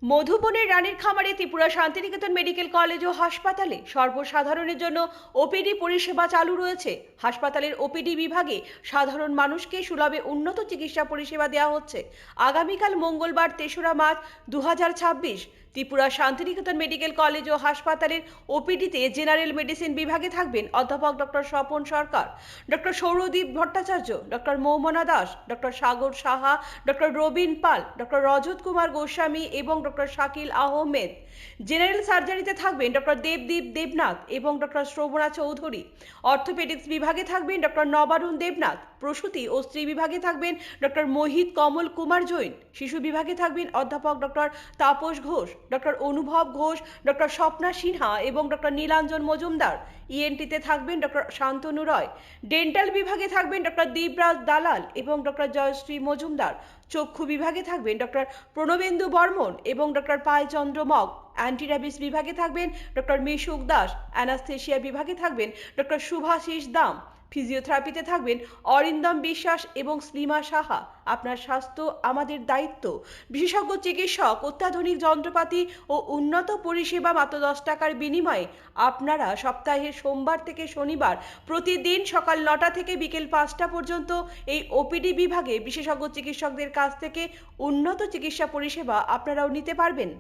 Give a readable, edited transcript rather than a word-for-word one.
মধুবনের রানীর খামারে Tripura Shantiniketan medical college ও হাসপাতালে সর্বসাধারণের জন্য ওপিডি পরিষেবা চালু রয়েছে। হাসপাতালের ওপিডি বিভাগে সাধারণ মানুষকে সুলভে উন্নত চিকিৎসা পরিষেবা দেওয়া হচ্ছে। আগামীকাল মঙ্গলবার ৩রা March ২০২৬ Tripura Shantiniketan medical college ও হাসপাতালের ওপিডিতে জেনারেল মেডিসিন বিভাগে থাকবেন অধ্যাপক doctor Swapan Sarkar, doctor Sourodip Bhattacharya, doctor Moumona Das, doctor Sagar Saha, doctor Robin Pal, doctor Rajat Kumar Goswami এবং ডক্টর শাকিল আহমেদ। জেনারেল সার্জারিতে থাকবেন ডক্টর দেবদীপ দেবনাথ এবং ডক্টর শ্রবণা চৌধুরী। অর্থোপেডিক্স বিভাগে থাকবেন ডক্টর নবারুণ দেবনাথ। প্রসূতি ও স্ত্রী বিভাগে থাকবেন ডক্টর মোহিত কমল কুমার জৈন। শিশু বিভাগে থাকবেন অধ্যাপক ডক্টর তাপস ঘোষ, ডক্টর অনুভব ঘোষ, ডক্টর স্বপ্না সিনহা এবং ডক্টর নীলাঞ্জন মজুমদার। ইএনটিতে থাকবেন ডক্টর শান্তনু রয়। ডেন্টাল বিভাগে থাকবেন ডক্টর দীপরাজ দালাল এবং ডক্টর জয়শ্রী মজুমদার। চক্ষু বিভাগে থাকবেন ডক্টর প্রণবেন্দু বর্মন এবং ডক্টর পালচন্দ্র মগ। অ্যান্টি র্যাবিস বিভাগে থাকবেন ডক্টর মিশুক দাস। অ্যানাস্থেশিয়া বিভাগে থাকবেন ডক্টর শুভাশিস দাম। ফিজিওথেরাপিতে থাকবেন অরিন্দম বিশ্বাস এবং স্লিমা সাহা। আপনার স্বাস্থ্য আমাদের দায়িত্ব। বিশেষজ্ঞ চিকিৎসক, অত্যাধুনিক যন্ত্রপাতি ও উন্নত পরিষেবা মাত্র 10 টাকার বিনিময়ে। আপনারা সপ্তাহের সোমবার থেকে শনিবার প্রতিদিন সকাল 9টা থেকে বিকেল 5টা পর্যন্ত এই ওপিডি বিভাগে বিশেষজ্ঞ চিকিৎসকদের কাছ থেকে উন্নত চিকিৎসা পরিষেবা আপনারাও নিতে পারবেন।